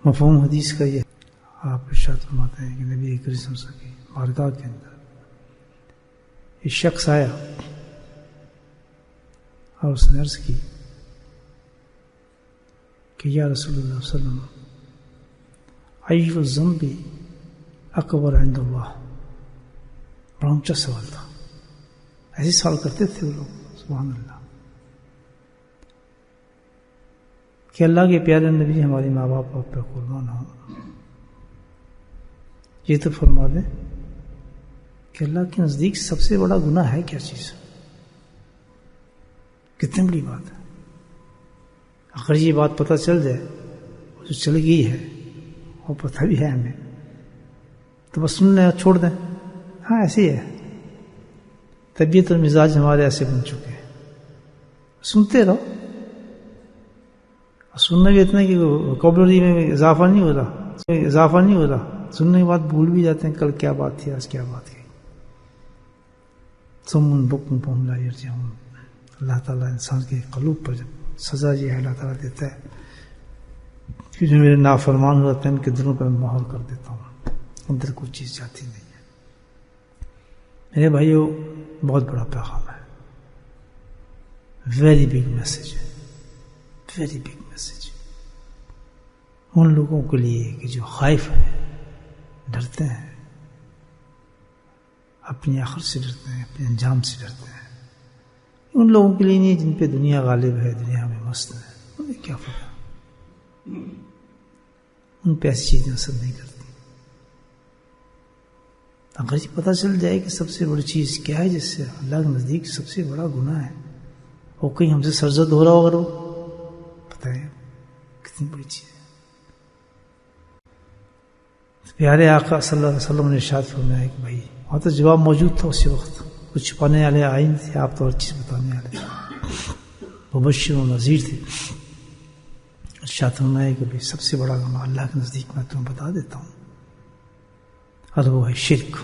مفہوم حدیث کا یہ آپ ارشاد فرماتے ہیں کہ نبی کریم صلی اللہ علیہ وسلم کی بارگاہ کے اندر ایک شخص آیا اور اس نے عرض کی کہ یا رسول اللہ صلی اللہ علیہ وسلم ای الذنب اکبر عند اللہ. بڑا اونچا سوال تھا. ایسے سوال کرتے تھے وہ لوگ. سبحان اللہ. کہ اللہ کے پیارے نبی ہمارے ماں باپ آپ پہ قربان ہوں، یہ تو فرما دیں کہ اللہ کے نزدیک سب سے بڑا گناہ ہے کیا چیز؟ کتنی بڑی بات ہے. اگر یہ بات پتہ چل جائے، جو چل گئی ہے اور پتہ بھی ہے ہمیں، تو بس سننے چھوڑ دیں. ہاں ایسے ہی ہے، طبیعت اور مزاج ہمارے ایسے بن چکے ہیں. سنتے رہو. سننا بھی اتنا کہ ووکیبلری میں اضافہ نہیں ہو رہا. سننے کے بعد بھول بھی جاتے ہیں کل کیا بات تھی، آج کیا بات کی. سمن بکم فہم لا یرجعون. اللہ تعالیٰ انسان کے قلوب پر جب سزا یہ ہے اللہ تعالیٰ دیتا ہے کہ جو میرے نافرمان ہوتے ہیں ان کے دلوں پر مہر کر دیتا ہوں، اندر کوئی چیز جاتی نہیں ہے. میرے بھائیو، بہت بڑا پیغام ہے. ویری بگ میسج ہے. ویری بگ میسج ان لوگوں کے لیے کہ جو خائف ہیں، ڈرتے ہیں، اپنی آخرت سے ڈرتے ہیں، اپنے انجام سے ڈرتے ہیں. ان لوگوں کے لیے نہیں جن پہ دنیا غالب ہے، دنیا میں مست ہے. انہیں کیا پتہ، ان پہ ایسی چیزیں اثر نہیں کرتی. اگر یہ پتہ چل جائے کہ سب سے بڑی چیز کیا ہے جس سے اللہ کے نزدیک سب سے بڑا گناہ ہے، اور کہیں ہم سے سرزد ہو رہا ہو، اگر وہ پتہ ہے کتنی بڑی چیز ہے. پیارے آقا صلی اللہ علیہ وسلم نے ارشاد فرمایا کہ بھائی وہاں تو جواب موجود تھا اسی وقت. کچھ چھپانے والے آئے نہیں تھے، آپ تو ہر چیز بتانے والے تھے، مبشر و نذیر تھے. ارشاد فرمایا کہ بھائی سب سے بڑا گناہ اللہ کے نزدیک میں تمہیں بتا دیتا ہوں، اور وہ ہے شرک.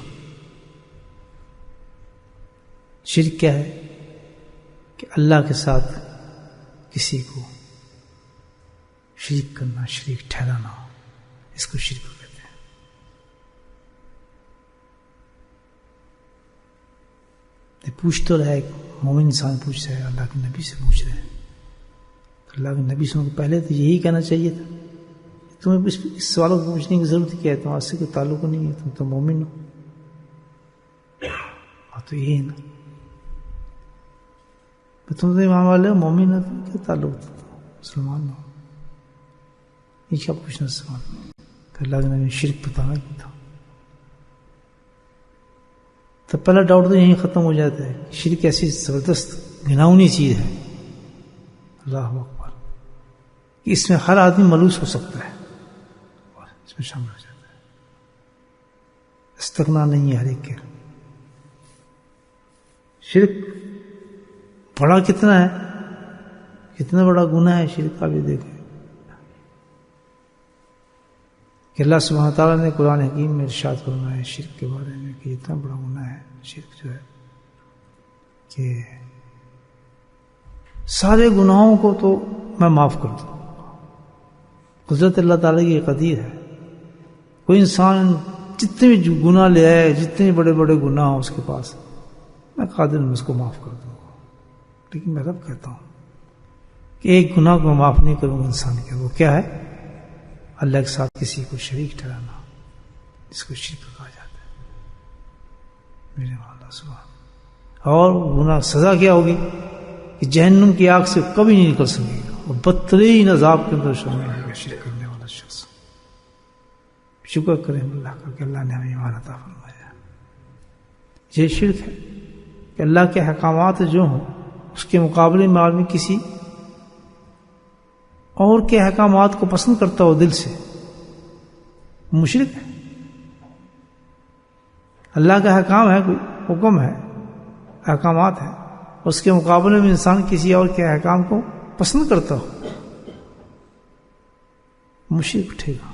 شرک کیا ہے؟ کہ اللہ کے ساتھ کسی کو شریک کرنا، شریک ٹھہرانا، اس کو شرک کہتے ہیں. پوچھ تو رہا ہے، مومن انسان پوچھ رہا ہے، اللہ کے نبی سے پوچھ رہے ہیں. اللہ کے نبی سے پہلے تو یہی کہنا چاہیے تھا. تمہیں اس سوالوں کو پوچھنے کی ضرورت کیا ہے؟ تمہارے سے کوئی تعلق نہیں ہے، تم تو مومن ہو. اور تو یہی ہے نا، تم تو ایمان والے ہو، مومن ہو، تم کیا تعلق تھا؟ مسلمان ہو. یہ کیا پوچھنا سوال؟ کہ اللہ کے نبی شرک بتانا کیا تھا. تو پہلا ڈاؤٹ تو یہیں ختم ہو جاتا ہے. شرک ایسی زبردست گھناؤنی چیز ہے، اللہ اکبر، کہ اس میں ہر آدمی ملوث ہو سکتا ہے اور اس میں شامل ہو جاتا ہے. استغنا نہیں ہے ہر ایک کے. شرک بڑا کتنا ہے، کتنا بڑا گناہ ہے شرک کا بھی دیکھیں. کہ اللہ سبحانہ تعالیٰ نے قرآن حکیم میں ارشاد فرمایا ہے شرک کے بارے میں کہ اتنا بڑا گناہ ہے شرک جو ہے کہ سارے گناہوں کو تو میں معاف کر دوں. قدرت اللہ تعالیٰ کی قدیر ہے. کوئی انسان جتنے بھی گناہ لے آئے، جتنے بڑے بڑے گناہ ہوں اس کے پاس، میں قادر ہوں اس کو معاف کر دوں گا. لیکن میں رب کہتا ہوں کہ ایک گناہ کو میں معاف نہیں کروں گا انسان کے. وہ کیا ہے؟ اللہ کے ساتھ کسی کو شریک ٹھہرانا، جس کو شرک کہا جاتا ہے. میرے مولا سبحان. اور گناہ سزا کیا ہوگی؟ کہ جہنم کی آگ سے کبھی نہیں نکل سکے گا، اور بدترین عذاب کے اندر شامل ہوگا شرک کرنے والا شخص. شکر کریں اللہ کا کہ اللہ نے ہمیں ایمان عطا فرمایا. یہ شرک ہے کہ اللہ کے احکامات جو ہوں اس کے مقابلے میں آدمی کسی اور کے احکامات کو پسند کرتا ہو دل سے، مشرک ہے. اللہ کا حکام ہے، کوئی حکم ہے، احکامات ہیں، اس کے مقابلے میں انسان کسی اور کے احکام کو پسند کرتا ہو، مشرک اٹھے گا.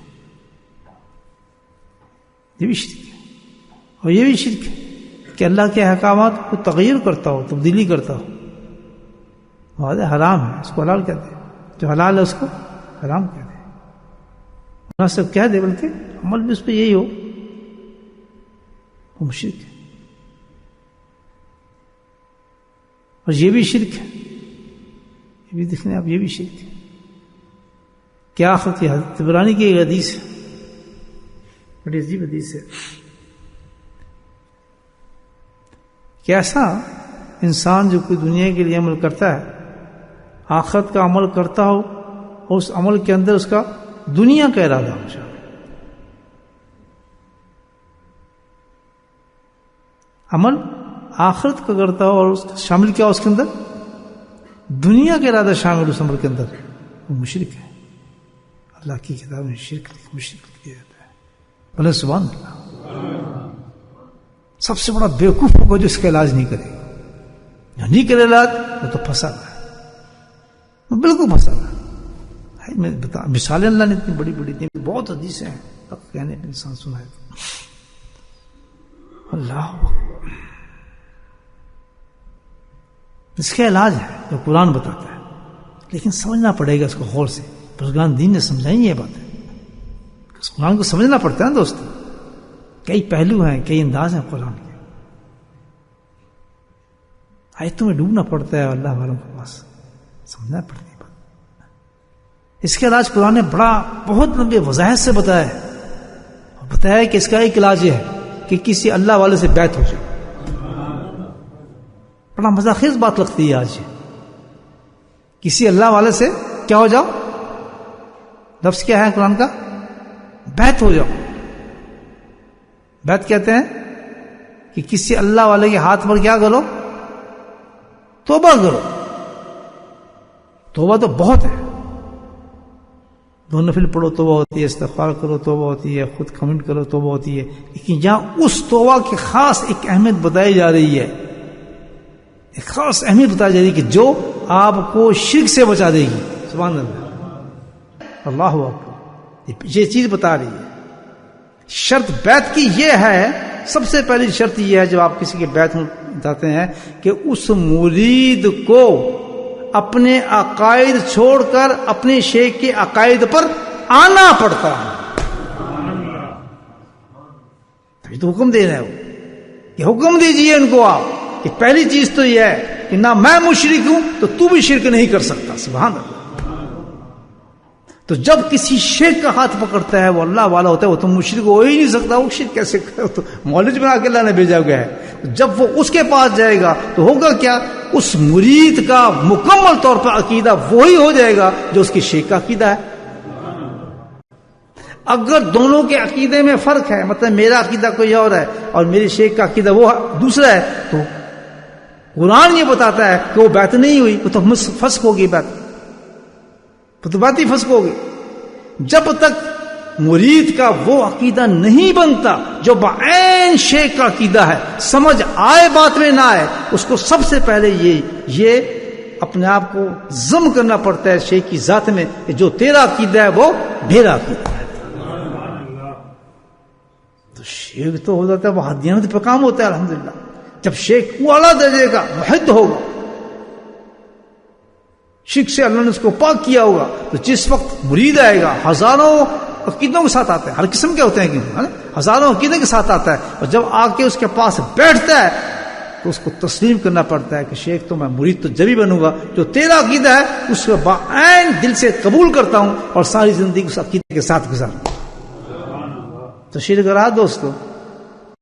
یہ بھی شرک ہے. اور یہ بھی شرک ہے کہ اللہ کے احکامات کو تغیر کرتا ہو، تبدیلی کرتا ہو. واضح حرام ہے، اس کو حلال کہتے ہیں. جو حلال ہے اس کو حرام کہتے ہیں. مناسب کہہ دے بلکہ عمل بھی اس پہ یہی ہو، وہ مشرک ہے. اور یہ بھی شرک ہے، یہ بھی دیکھیں آپ، یہ بھی شرک ہے. کیا آخر کی حضرت طبرانی کی ایک حدیث ہے، بڑی عجیب حدیث ہے کہ ایسا انسان جو کوئی دنیا کے لیے عمل کرتا ہے، آخرت کا عمل کرتا ہو اور اس عمل کے اندر اس کا دنیا کا ارادہ ہو جائے. عمل آخرت کا کرتا ہو اور اس کا شامل کیا ہو اس کے اندر دنیا کا ارادہ شامل اس عمل کے اندر، وہ مشرک ہے. اللہ کی کتاب میں شرک مشرک کیا جاتا ہے. بولے سبحان اللہ. سب سے بڑا بیوقوف ہوگا جو اس کا علاج نہیں کرے گا. جو نہیں کرے علاج وہ تو پھنسا رہا ہے، وہ بالکل پھنسا رہا ہے. میں بتا مثالیں اللہ نے اتنی بڑی بڑی دی، بہت حدیثیں ہیں کہنے پہ انسان سنائے. اللہ اس کا علاج ہے جو قرآن بتاتا ہے، لیکن سمجھنا پڑے گا اس کو غور سے. بزرگان دین نے سمجھائی یہ بات ہے، اس قرآن کو سمجھنا پڑتا ہے نا دوستو. کئی پہلو ہیں، کئی انداز ہیں قرآن کے. آیتوں میں ڈوبنا پڑتا ہے اللہ والوں کے پاس، سمجھنا پڑتا ہے. اس کا علاج قرآن نے بہت لمبے وضاحت سے بتایا ہے. بتایا کہ اس کا ایک علاج یہ ہے کہ کسی اللہ والے سے بیعت ہو جائے. بڑا مزاخیز بات لگتی ہے آج، کسی اللہ والے سے کیا ہو جاؤ. لفظ کیا ہے قرآن کا؟ بیعت ہو جاؤ. بیعت کہتے ہیں کہ کسی اللہ والے کے ہاتھ پر کیا کرو؟ توبہ کرو. توبہ تو بہت ہے، دو نفل پڑھو توبہ ہوتی ہے، استغفار کرو توبہ ہوتی ہے، خود کمنٹ کرو توبہ ہوتی ہے. لیکن جہاں اس توبہ کی خاص ایک اہمیت بتائی جا رہی ہے، ایک خاص اہمیت بتائی جا رہی ہے کہ جو آپ کو شرک سے بچا دے گی. سبحان اللہ، اللہ اکبر. یہ چیز بتا رہی ہے. شرط بیعت کی یہ ہے، سب سے پہلی شرط یہ ہے جب آپ کسی کے بیعت میں جاتے ہیں کہ اس مرید کو اپنے عقائد چھوڑ کر اپنے شیخ کے عقائد پر آنا پڑتا ہے. تبھی تو حکم دے رہے ہو کہ حکم دیجئے ان کو آپ کہ پہلی چیز تو یہ ہے کہ نہ میں مشرک ہوں تو تو بھی شرک نہیں کر سکتا. سبحان اللہ. تو جب کسی شیخ کا ہاتھ پکڑتا ہے وہ اللہ والا ہوتا ہے، وہ تو مشرک ہو ہی نہیں سکتا. وہ شرک کیسے کرے؟ تو مولوی بنا کے اللہ نے بھیجا گیا ہے. جب وہ اس کے پاس جائے گا تو ہوگا کیا؟ اس مرید کا مکمل طور پر عقیدہ وہی ہو جائے گا جو اس کے شیخ کا عقیدہ ہے. اگر دونوں کے عقیدے میں فرق ہے، مطلب میرا عقیدہ کوئی اور ہے اور میرے شیخ کا عقیدہ وہ دوسرا ہے، تو قرآن یہ بتاتا ہے کہ وہ بیعت نہیں ہوئی، وہ تو فسق ہوگی. بیعت تو بات ہی فسق ہوگی. جب تک مرید کا وہ عقیدہ نہیں بنتا جو بعین شیخ کا عقیدہ ہے، سمجھ آئے بات میں نہ آئے، اس کو سب سے پہلے یہ اپنے آپ کو ضم کرنا پڑتا ہے شیخ کی ذات میں کہ جو تیرا عقیدہ ہے وہ میرا عقیدہ ہے. تو شیخ تو ہو جاتا ہے وہ حدیانت پہ کام ہوتا ہے. الحمدللہ جب شیخ اعلیٰ درجے کا محد ہوگا، شرک سے اللہ نے اس کو پاک کیا ہوگا، تو جس وقت مرید آئے گا ہزاروں عقیدوں کے ساتھ آتا ہے، ہر قسم کے ہوتے ہیں ہزاروں عقیدے کے ساتھ آتا ہے، اور جب آ کے اس کے پاس بیٹھتا ہے تو اس کو تسلیم کرنا پڑتا ہے کہ شیخ تو میں مرید تو جبھی بنوں گا جو تیرا عقیدہ ہے اس کو بعین دل سے قبول کرتا ہوں اور ساری زندگی اس عقیدے کے ساتھ گزاروں. تو شرک رہا دوستو